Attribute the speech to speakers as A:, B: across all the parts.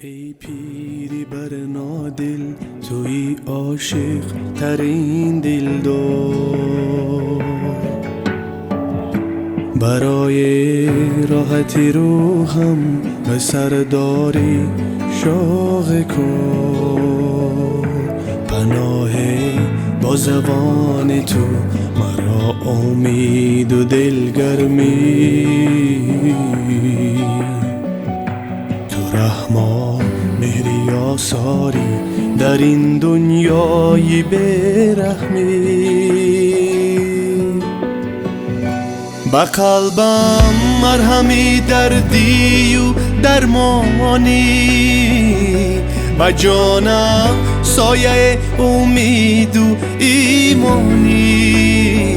A: ای پیری بر نادل توی عاشق ترین دلدار، برای راحتی روحم و سرداری شوق کار، پناه با زبان تو مرا امید و دلگرمی، تو رحمان مهری آثاری در این دنیای بیرحمی، با قلبم مرهمی دردی و درمانی، با جانم سایه امید و ایمانی،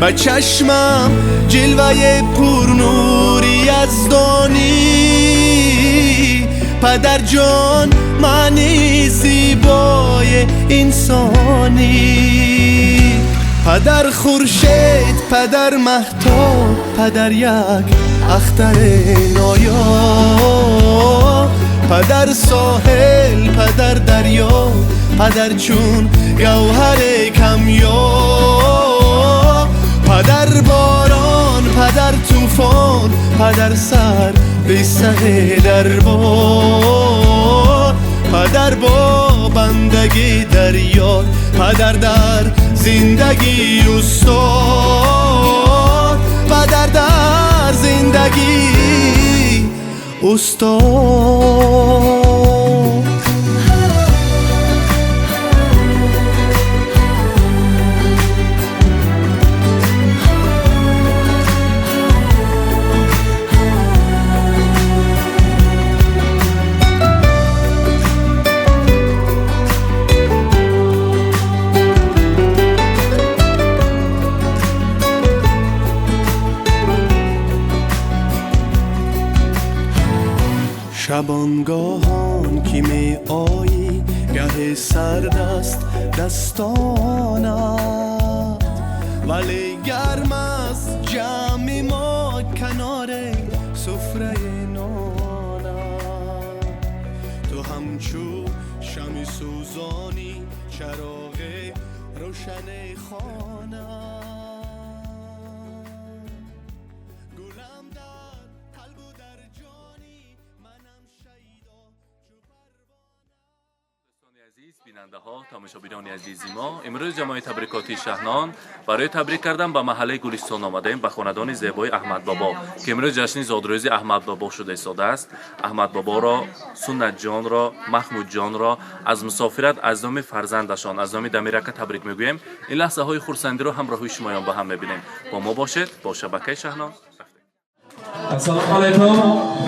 A: با چشمم جلوه پرنوری یزدانی، پدر جان معنی زیبای انسانی، پدر خورشید، پدر مهتاب، پدر یک اختر نایاب، پدر ساحل، پدر دریا، پدر چون گوهر کمیاب، پدر باران، پدر طوفان، پدر سر به سر دربار، پدر با بندگی دریا، پدر در زندگی استاد، پدر در زندگی استاد. شبانگاهان که می آیی گه سرد است دستانت، ولی گرم است جمع ما کنار سفره نانت، تو همچو شمع سوزانی چراغ روشن خانه، گلم در قلب و در جانی، منم شیدا چو پروانه. دوستان عزیز، بیننده ها، تماشابینان عزیزی ما، امروز جماعت تبریکاتی شهنان برای تبریک کردن به محله گلستان آمدیم به خاندان زیبای احمد بابا که امروز جشن زادروزی احمد بابا شده ایستاده است. احمد بابا را، سنت جان را، محمود جان را از مسافرت از نام فرزندشان از نام دمیرکه تبریک میگوییم. این لحظه های خرسندی رو همراهی شمایان با هم میبینیم. با ما باشید، با شبکه شهنان.
B: السلام علیکم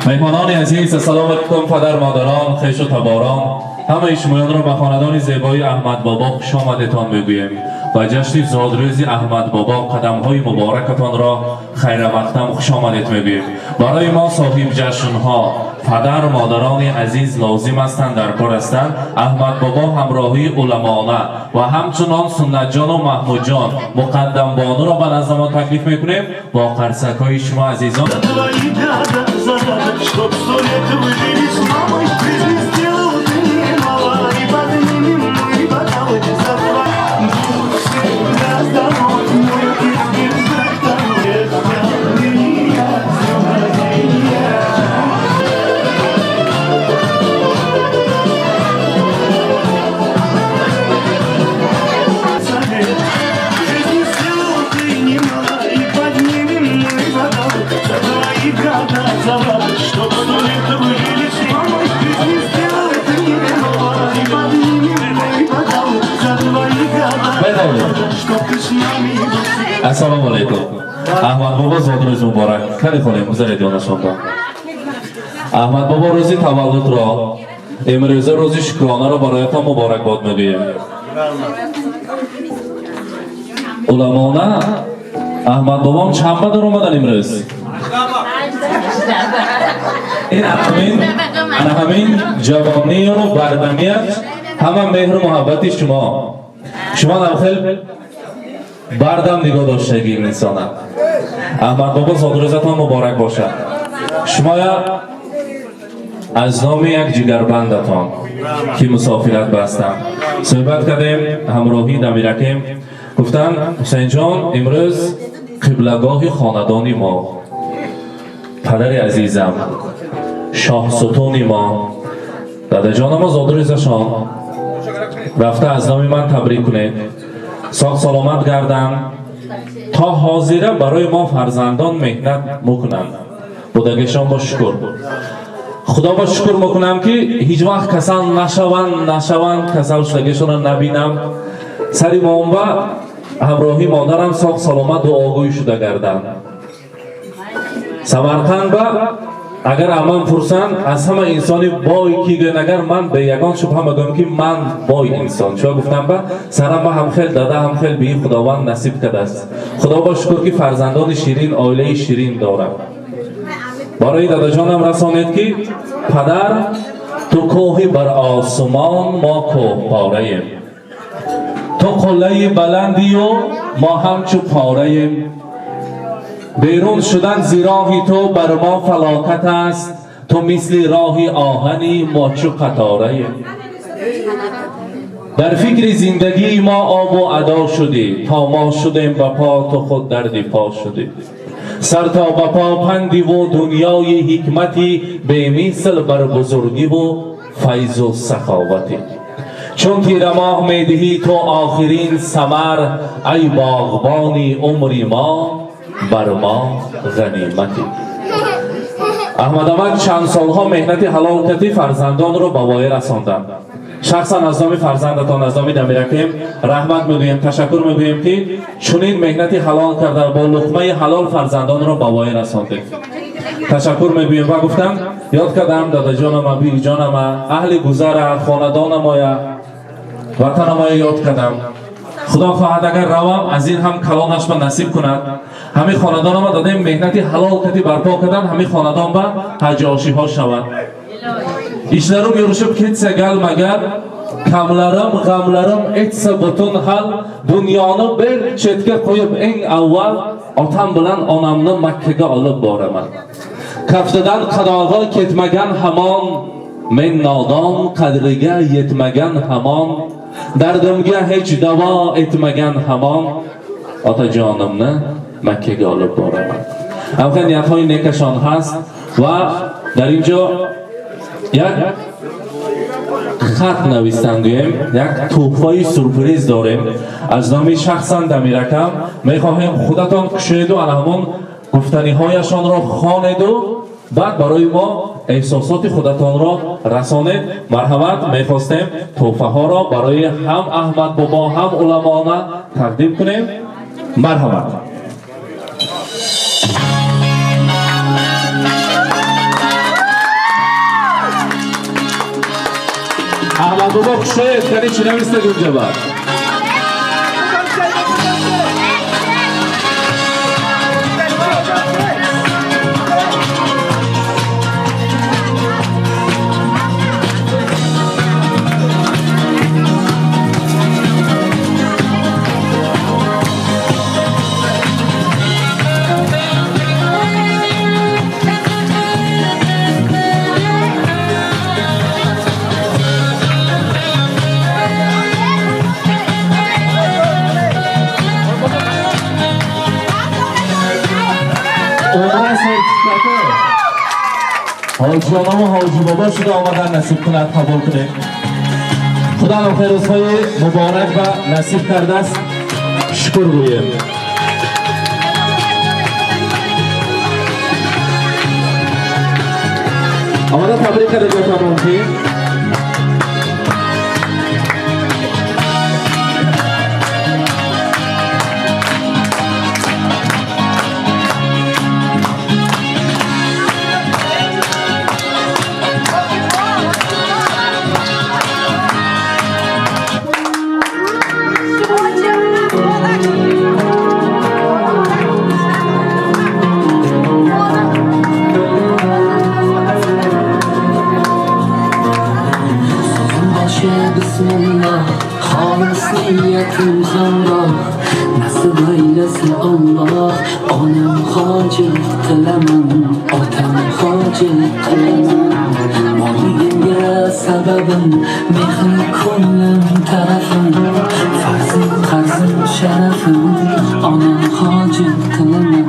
B: مهمانان عزیز، السلام علیکم پدر مادران، خویش و تباران، همه شمایان را به خاندان زیبای احمد بابا خوش آمدتان میگوییم و جشن زادروزی احمد بابا قدم های مبارکتان را خیر مقدم خوش آمدید میگوییم. برای ما صاحب جشن ها پدر مادران عزیز لازم هستند، در کار هستند. احمد بابا همراهی علمانه و همچنان سنت جان و محمود جان مقدم بانو را به نزد ما تکلیف میکنیم با قرصک های شما عزیزان. السلام علیکم احمد بابا زادروز مبارک. خیلی خواهیم گذارید یادشان با احمد بابا روزی تولد را امروز روزی شکرانه را برایتان مبارکباد میگوییم. علمانه احمد بابا چند بدر اومدن امروز؟ این همین جوانی و بردمیت همه مهر و محبت شما نمخیل بردم نگاه داشتگی این انسانه. احمد بابا زادروزتان مبارک باشد. شما از نام یک جگربندتان که مسافرت بستم صحبت کردیم، همراهی دمیرکیم. گفتن حسین جان امروز قبلگاه خاندان ما، پدر عزیزم، شاه ستون ما، دادا جان ما زادروزشان رفته از نام من تبریک کنید، ساق سلامت گردن تا حاضره برای ما فرزندان مهنت میکنند. بودگشان با شکر، خدا با شکر میکنم که هیچ وقت کسان نشوند کسان شدگشان نبینم. سری مانبا همراهی مادرم ساق سلامت و آگوی شده گردن. سمرقند با اگر امان پرسند از همه انسانی بای کی اگر من به یگان شبه مگم که من بای انسان چون گفتم با سرم با هم خیل داده هم خیل به خداوند نصیب کرده است. خدا با شکر که فرزندان شیرین، عائله شیرین دارم. برای دادا جانم رسانید که پدر تو کوهی بر آسمان، ما کوه پاره ایم، تو قله بلندی و ما همچو پاره ایم. بیرون شدن زی راهی تو بر ما فلاکت است، تو مثل راهی آهنی ما چو قطاره ایم. در فکر زندگی ما آب و ادا شدی، تا ما شدیم به پا تو خود درد پا شدی. سر تا به پا پندی و دنیای حکمتی، به مثل بر بزرگی و فیض و سخاوتی. چون تیر ماه می دهی تو آخرین ثمر، ای باغبانی عمری ما بر ما غنیمتی. احمد امک چند سالها مهنت حلال کردی فرزندان رو به وای رساندند. شخصا از نام فرزندتان از نام دمیرکیم رحمت میگویم، تشکر میگویم که چنین مهنتی حلال کرده با لقمه حلال فرزندان رو به وای رساندید. تشکر میگویم و گفتم یاد کردم دادا جانم، ابی جانم، اهل گذر خاندان ما، وطن ما یاد کردم. خدا خواهد اگر روم از این هم کلانش به نصیب کند. همه خاندان ما دادیم مهنتی حلال کردی برپا کردن، همه خاندان به حجاشی ها شود. işlerim yoruşup ketse gelmeger, kamlarım, gamlarım etse bütün hal, dünyanı bir chetga qo'yib eng avval otam bilan onamni Makkaga olib boraman. Kaftidan qadog'i ketmagan hamon, men nodon qadriga yetmagan hamon, dardimga hech davo etmagan hamon, otajonimni Makkaga olib boraman. Hamqa niyatهای nekashon هست و در اینجا یک خط نویسند، یک تحفه سورپرایز داریم از نام شخصا دمیرکم. میخواهیم خودتان کشید و همون گفتنی هایشان را خوانید و بعد برای ما احساسات خودتان را رسانید. مرحمت میخواستیم تحفه ها را برای هم احمد بابا هم علمانا تقدیم کنیم. مرحمت. احمد بابا خوشید کنی چی نمیستد اونجا بعد حاجی آنام و حاجی بابا شده آمدن نصیب کند قبول کنه. خدا خیر روزهای مبارک و نصیب کرده است. شکر گویم. آمده تبریک کرده جاتان که
C: aylasa Allah onam hojat qilaman otam hojat qilaman moligimga sababim mehri ko'nglim tarafim farzim qarzim sharafim onam hojat qilaman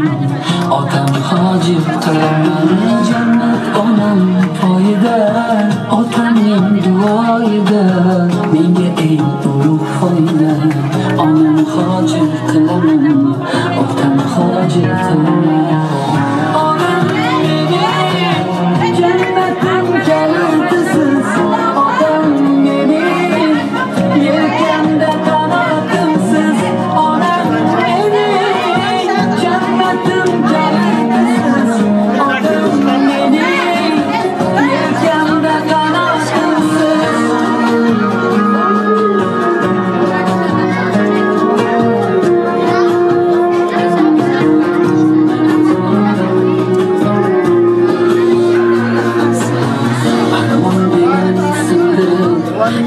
C: otam hojat qilaman jannat onam poyida otamning duoyida menga eng ulug' foyda onam hojat qilaman otam hojat qilaman onam mening jannatim kalitisiz otam mening yelkamda qanotimsiz onam mening jannatim kalitisiz otam mening yelkamda qanotimsiz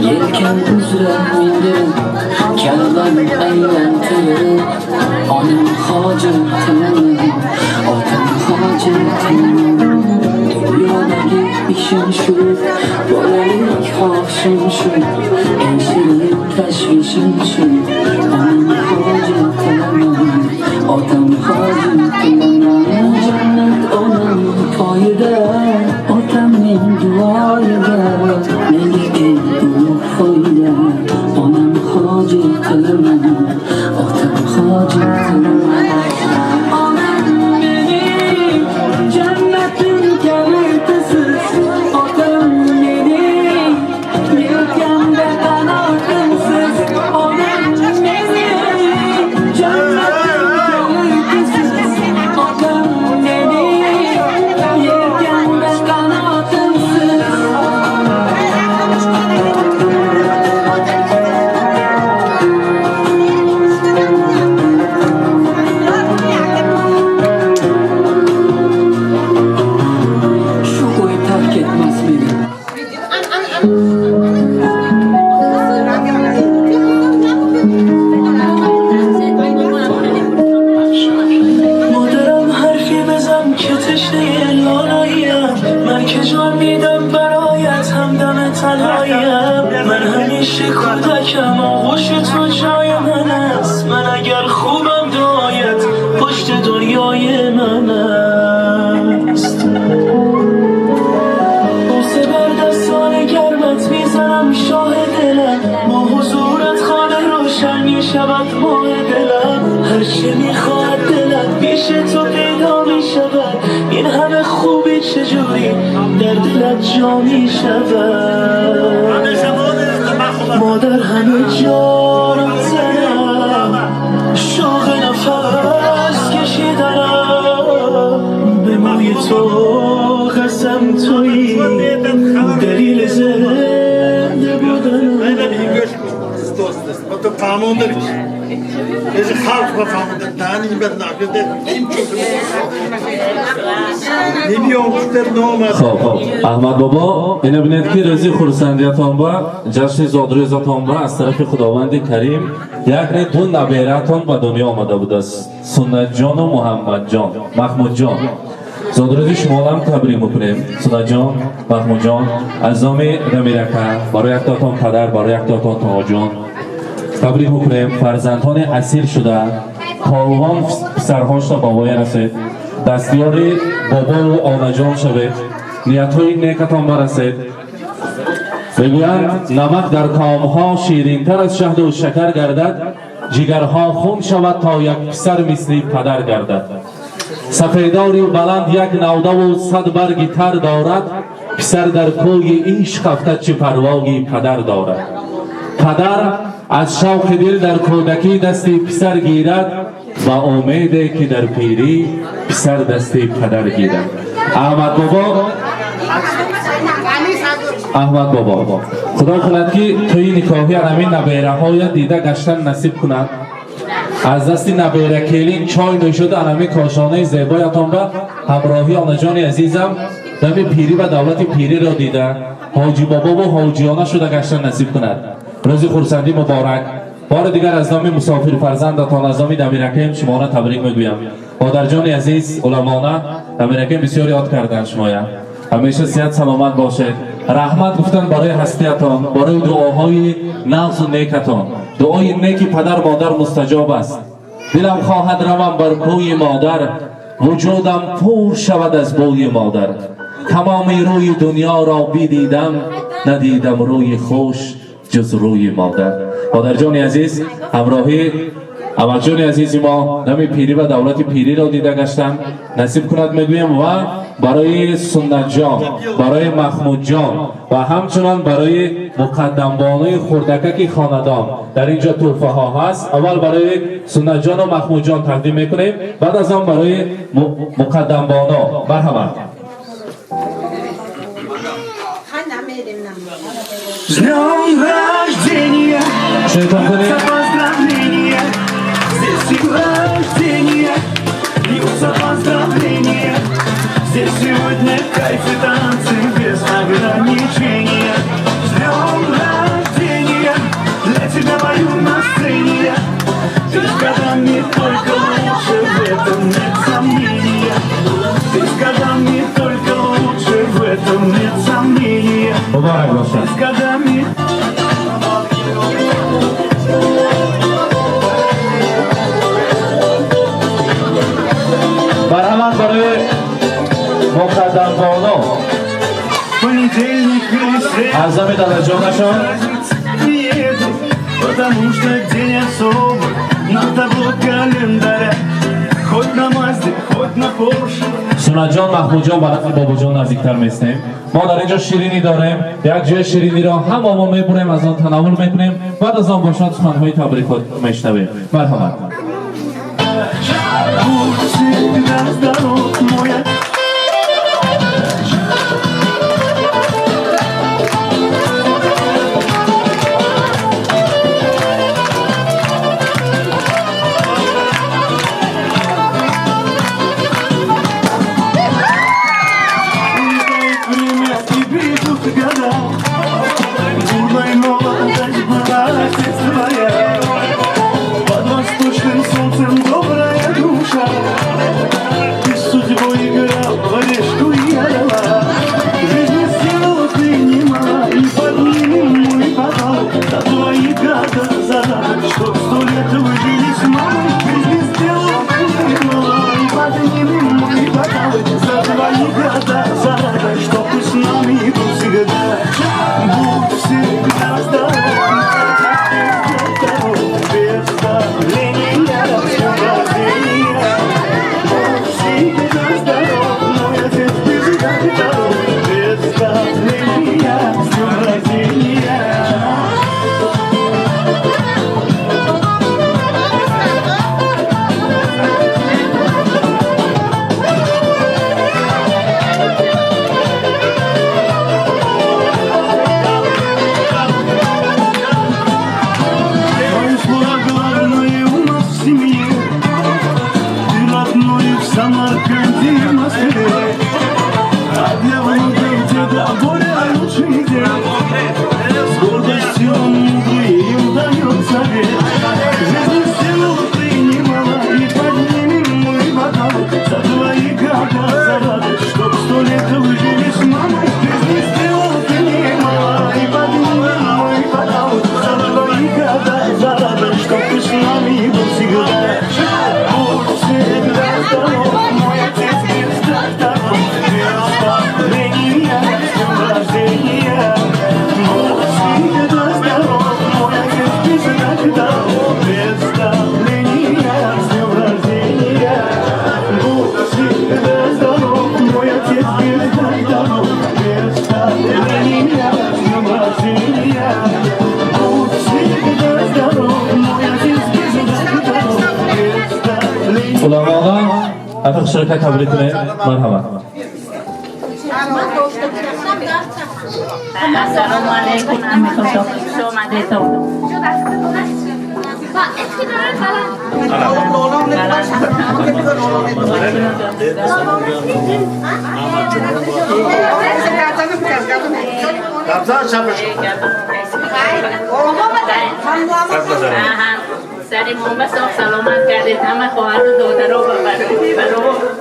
C: yelkan uzra mindim kallam aylantirib onam hojat qilaman otam hojat qilaman dunyodagi ishim shu bolalik xohishim shu eng shirin tashvishim shu onam hojat qilaman otam hojat qilaman jannat onam poyida otamning duoyida menga eng ulug' foyda onam hojat qilaman otam hojat qilaman onam mening jannatim kalitisiz otam mening yelkamda qanotimsiz onam mening jannatim kalitisiz otam mening yelkamda qanotimsiz shu bo'yi tark etmas meni مادرم حرفی بزن که تشنه لالاییم من که جان میدم برایت همدم تنهاییم من همیشه کودکم آغوش تو جای من است من اگر خوبم دعایت پشت دنیای من است بوسه بر دستان گرمت میزنم شاه دلم با حضورت خانه روشن میشود ماه دلم هرچه میخواهد دلت پیش تو پیدا میشود این همه خوبی چجوری در دلت جا میشود مادر همه جانم زنم شوق نفس کشیدنم به موی تو قسم تویی دلیل زنده بودنم
D: Wat de faamonder is. Deze goud van faamonder. Daar niet met nagedacht.
B: خب احمد بابا اینا بینید که رضی خورسندیتان با جشن زادروزتان با از طرف خداوند کریم یک دو نبیرتان به دنیا آمده بود است سنت جان و محمد جان محمود جان زادروزی شما هم تبریک میکنیم سنت جان محمود جان از نام نمیرکه برای یک تاتان پدر برای یک تاتان تا جان تبریک میکنیم فرزندان اصیل شده کاروان پسرهاش تا بابای رسید دستیاری بابا و آنجان شوید نیت‌های نیکتان برسید بگویند نمک در کامها شیرین‌تر از شهد و شکر گردد جگرها خون شود تا یک پسر مثل پدر گردد سپیداری بلند یک نوده و صد برگی تر دارد پسر در کوی عشق افتد چه پروایی پدر دارد پدر از شوق دل در کودکی دستی پسر گیرد و امیده که در پیری پسر دستی پدر گیرد احمد بابا خدا کند که توی نکاحی همین نبیره های دیده گشتن نصیب کند از دست نبیره کلین چای نوشده همین کاشانه زیبایتان به همراهی آنجان عزیزم دم پیری و دولت پیری را دیده حاجی بابا و حاجیانه شده گشتن نصیب کند روز خورسندی مبارک بار دیگر از نام مسافر فرزندتان از نام دمیرکیم شما را تبریک میگویم. مادرجان عزیز علمانه دمیرکیم بسیار یاد کردن شما. همیشه صحت سلامت باشید. رحمت گفتن برای هستیتان، برای دعاهای نفس و نیکتان. دعای نیک پدر مادر مستجاب است. دلم خواهد روم بر کوی مادر، وجودم پر شود از بوی مادر. تمامی روی دنیا را بدیدم، ندیدم روی خوش جز روی مادر. مادر جان عزیز همراهی اول جان عزیز ما نمی پیری و دولت پیری را دیده گشتم، نصیب کند میگویم و برای سنت جان، برای محمود جان و همچنان برای مقدمبانوی خردکک خاندان در اینجا تحفه ها هست. اول برای سنت جان و محمود جان تقدیم میکنیم، بعد از آن برای مقدمبانو. مرحبا.
C: С днем рождения, поздравления, здесь всегда рождения, льются поздравления, здесь сегодня кайф и танцы без ограничения. С днем рождения, для тебя пою на сцене, ты с годами только лучше, в этом нет сомнения. Ты с годами только лучше, в этом нет сомнения. С годами.
B: مرحمت برای مقدمبانو
C: Понедельник или среда,
B: اعظم دادرجانشان
C: нету, потому что день особый на табло календаря. Хоть на Мазде, хоть на Порше.
B: سنت جان محمود جان برای بابا جان نزدیکتر میستیم. ما در اینجا شیرینی داریم، یک جای شیرینی را هم ما میبریم، از آن تناول میکنیم، بعد از آن با شاد سخنهای تبریکات میشنویم. مرحمت.
C: Будь всегда здоров, мой время и придут года. Бурная молодость была отец твоя. Под восточным солнцем добрая душа. Ты с судьбой играл в орешку и орла. Жизнь сделала ты немало, и поднимем мой бокал за твои года зарадок, чтоб 100 лет вы жили с мамой. Жизнь сделала ты немало, и поднимем мой бокал за твои года зарадок, чтоб ты с нами был всегда. Будь всегда здоров, без давления, все рождения. Будь всегда здоров, мой отец, ты всегда здоров, без давления, все рождения. Твое слово главное у нас в семье. Ты родной в Самарканде и Москве. А для внуков деда более лучший день. С гордостью он мудрый им дает совет. Жизнь сделала ты немало, и поднимем мой бокал за твои года зарадок, чтоб 100 лет вы жили с мамой. Жизнь сделала ты немало, и поднимем мой бокал за твои года зарадок, чтоб ты с нами был всегда. Будь всегда здоров, мой отец, без здоров, без давления, с днем рождения. Будь всегда здоров, мой отец, без здоров, без давления, с днем рождения. Будь всегда здоров, мой отец, без здоров, без давления, с днем рождения. Будь всегда здоров, мой отец, без здоров, без давления.
B: علماء اتاق شرکت تبریک کنید. مرحبا.
E: السلام علیکم همه خوش آمدید.
D: Ramazan şapışı.
E: سری ما ساخ سلامت کردید همه خواهر و دادر و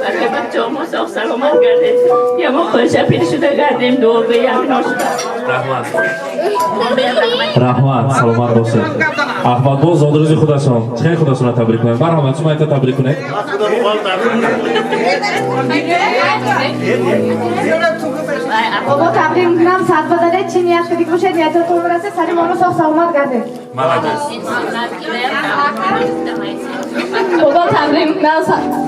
E: برای بچه ما ساخ سلامت کردید یا ما خوش پیل شده کردیم دو بیم ناشده
B: رحمت سلامت باشید احمد باز زاد روزی خودشون خیلی خودشون رو تبریک کنیم برحمت شما ایتا تبریک کنید
F: بابا تبریک میکنم صد بداره چی نیت کنی که باشه نیتتون برسه سری ما رو ساخت سلامت کرده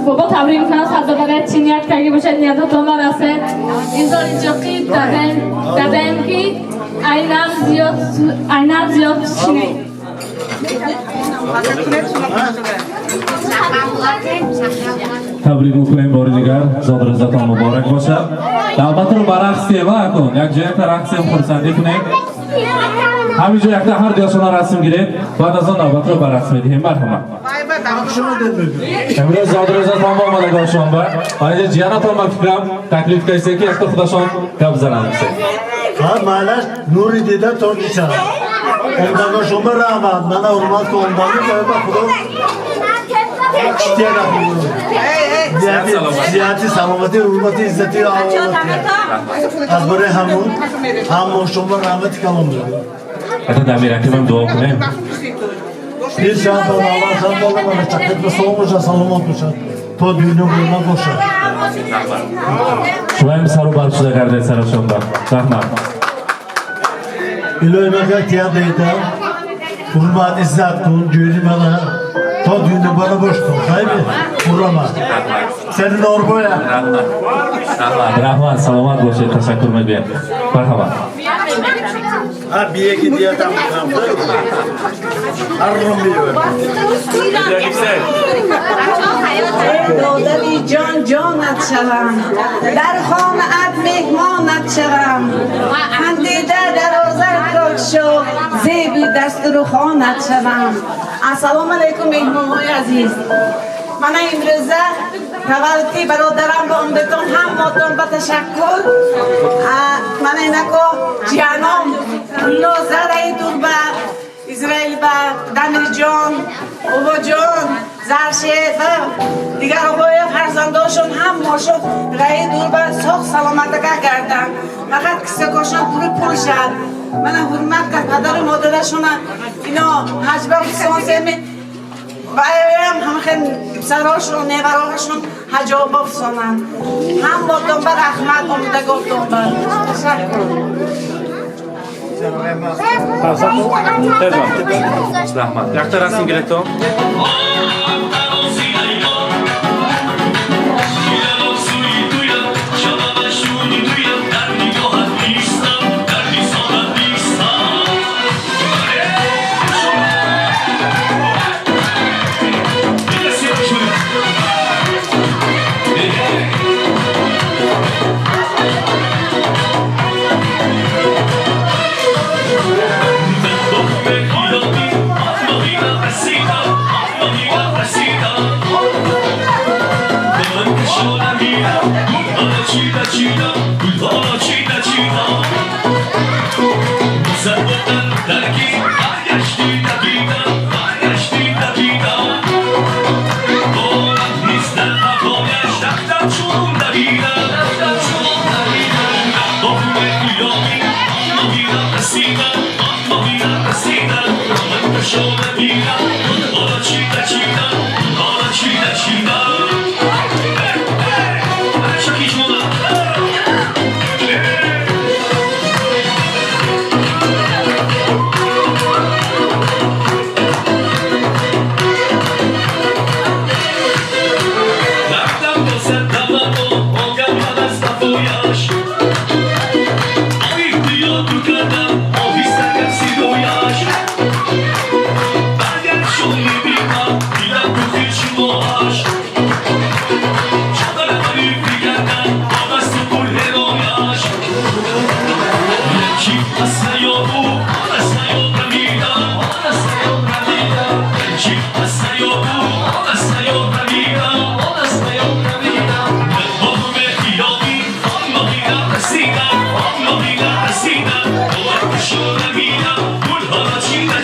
F: بابا تبریک میکنم صد بداره چی نیت کنی که باشه نیتتون برسه اینجا قید دادم که اینم زیاد چینه
B: تبریک میکنیم بار دیگر زاد روزتان مبارک باشد دعوت رو بر رقص تیوه کن یک جای تا رقص خورسندی کنیم همینجا یک تا هر جا شما رسم گیرید بعد از آن دعوت رو بر رقص میدهیم مرحمت امروز زاد روزتان آمدگار شما با اینجا جیانتان من فکرم تکلیف کسی که یک تا خودشان کب زنم بسید
D: معلش نوری دیده تا نیچه امدگاه شما رحمت من حرمت که امدانی که با خدا چیه نکنیم زیادی سلامتی حرمتی عزتی آواتی از برای همون شما رحمتی کلام داریم
B: حتی دمیر حکیم دعا کنیم
D: bir saat sonra Allah sen de olmalı çakıtlı soğuk olacak salomot olacak to düğünü bulmak olacak
B: شما هم سر و بر شده کرده سرشون با رحمت
D: İlahi mekak tiyadıydı hurmat izzat kun düğünü bana to düğünü bana boş tut hayır mı? Vurama senin orboya
B: رحمت سلامت باشید تشکر میگویم مرحبا
D: ha bir iki diye tam arrum biliyor
G: دادری جان جانت شوم در خانه ات مهمانت شوم خندیده در آزد راک شو زیبی دستور خانت شوم السلام علیکم مهمان‌های عزیز من امروزه تولدی برادرم با امدتون هم ماتون با تشکر من اینکو جانم لوزره دور به اسرائیل با دمیر جان اوبا جان زرشید و دیگر آقای فرزنداشون هم ماشون رای دور به ساخ سلامتگه کردن فقط کسی کاشون پول شد من حرمت کرد پدر و مادرشون اینا حجبه و سانسه بایم هم خیلی سراشون نیوراشون حجاب بفسانن هم با دنبال رحمت آمده گفت دنبال تشکر
B: رحمت یک تا رسم گرفتم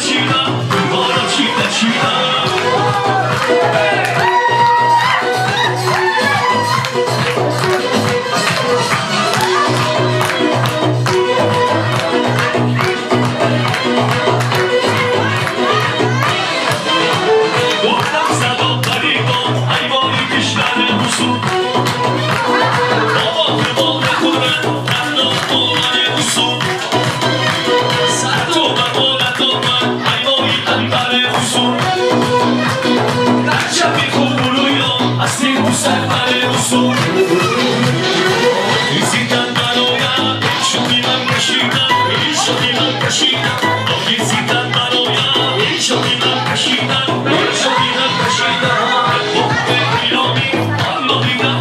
C: China, Kashida,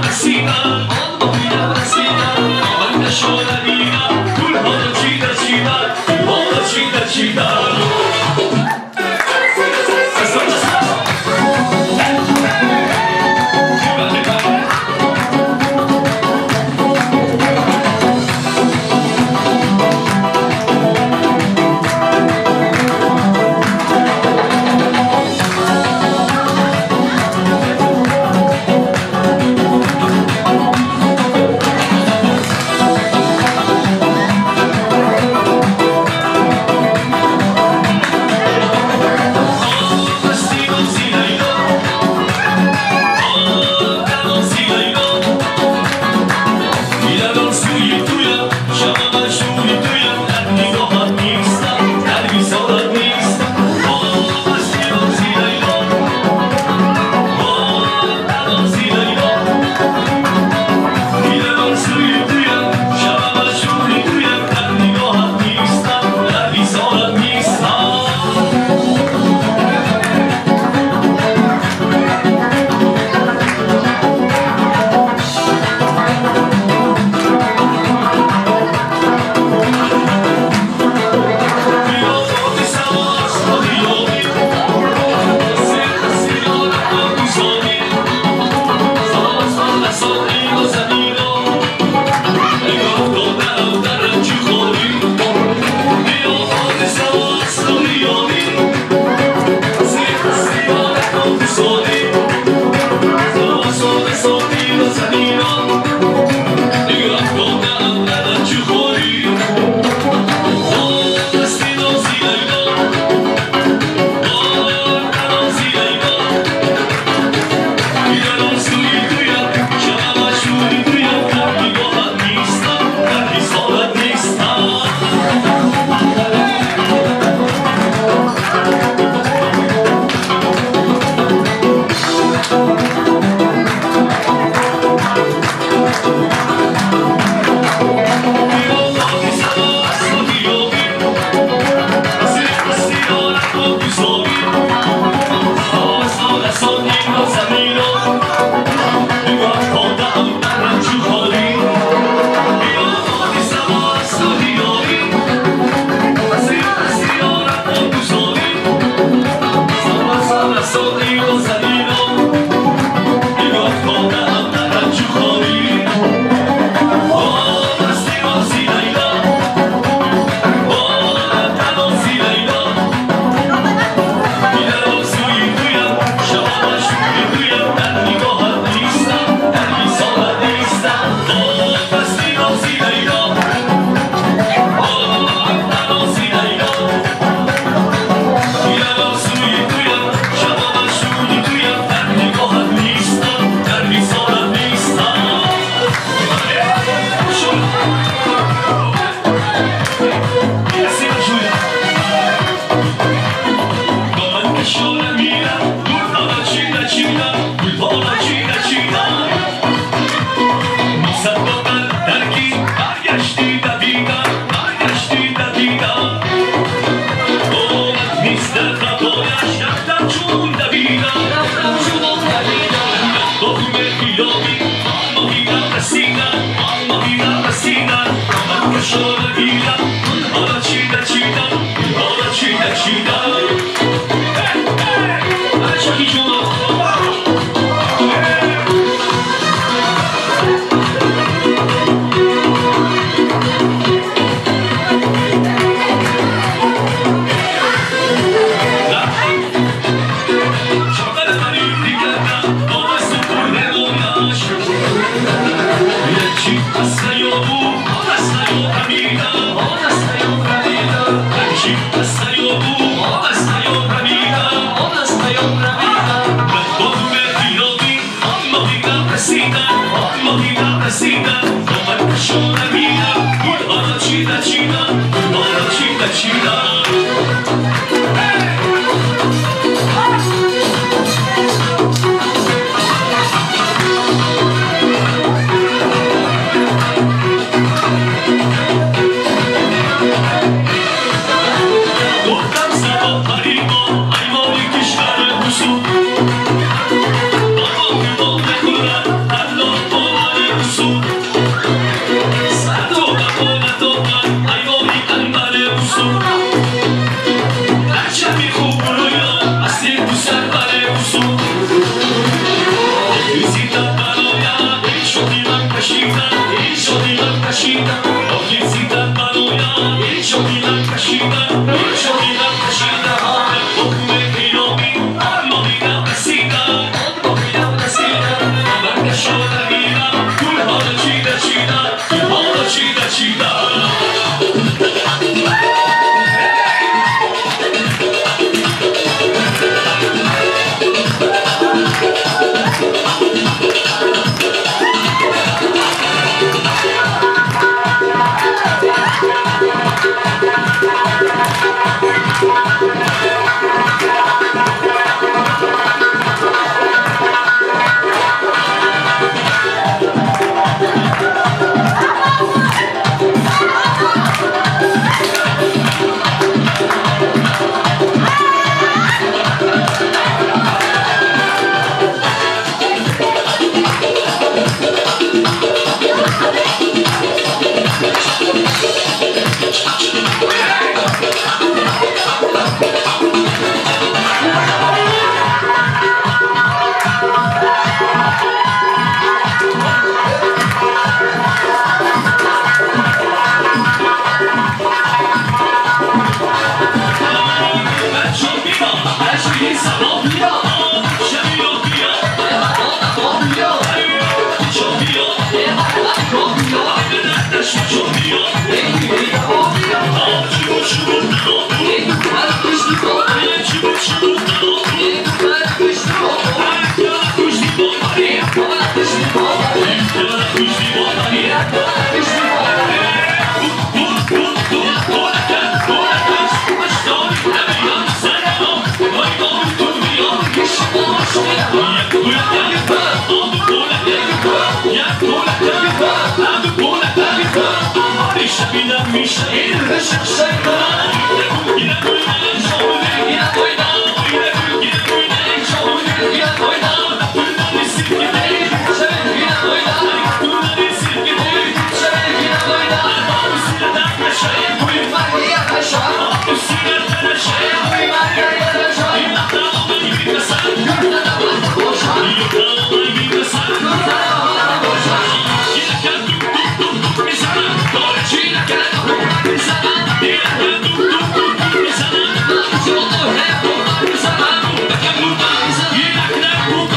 C: Yeah.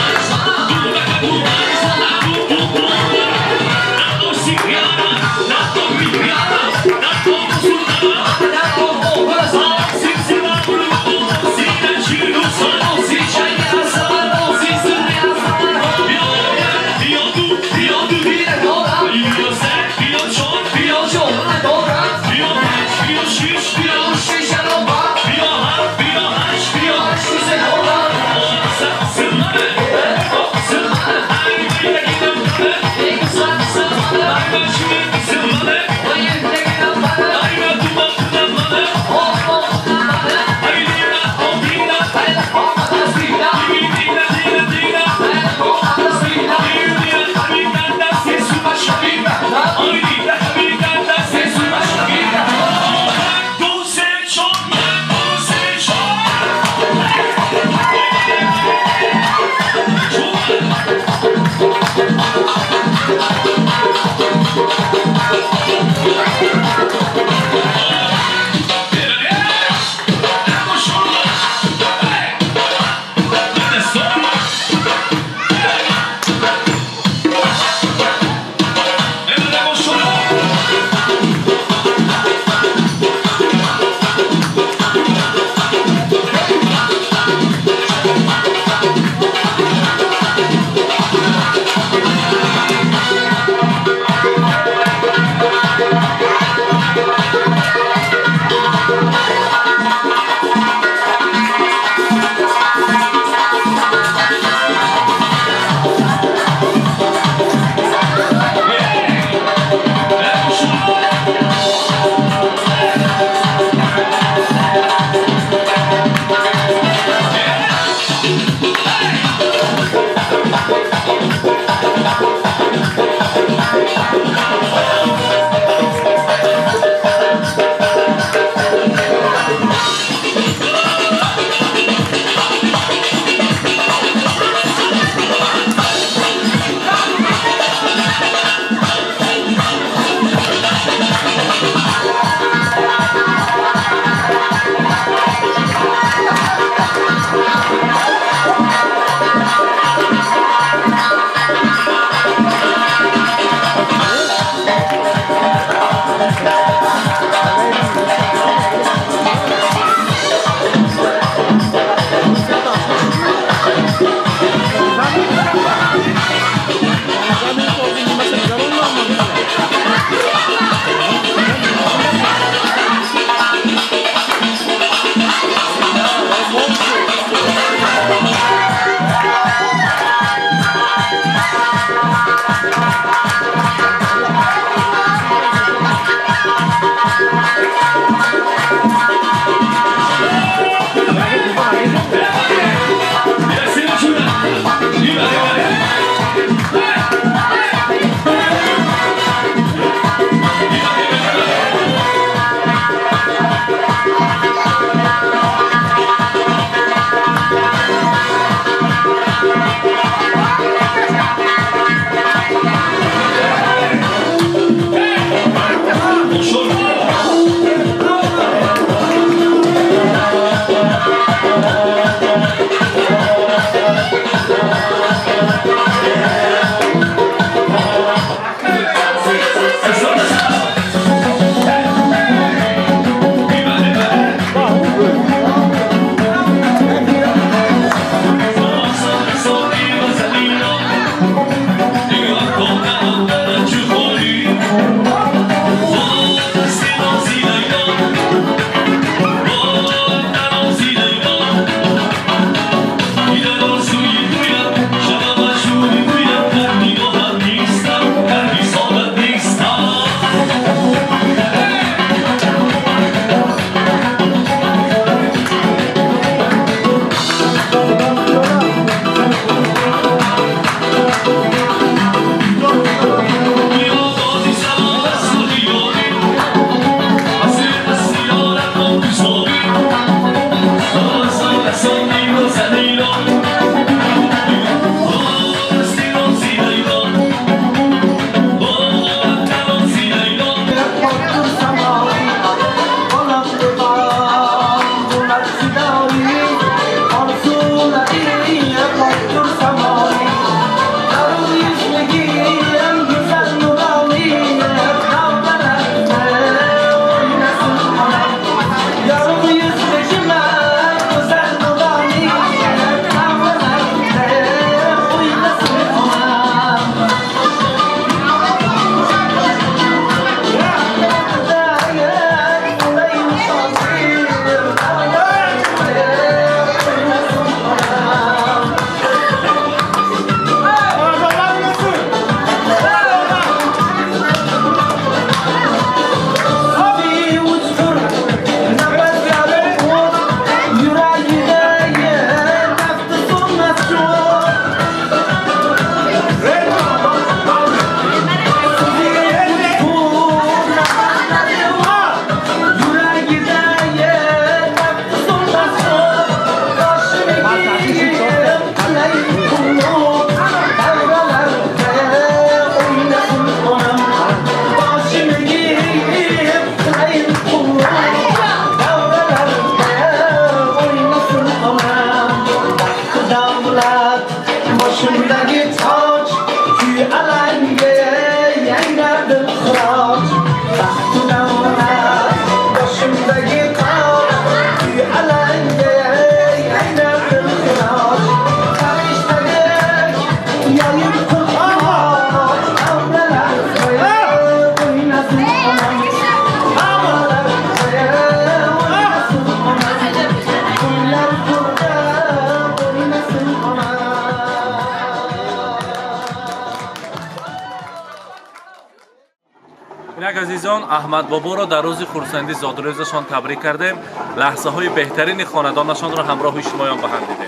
A: اینک عزیزان احمد بابا را در روز خورسندی زادروزشان تبریک کردیم. لحظه های بهترین خاندانشان را همراه شمایان به هم دیدیم.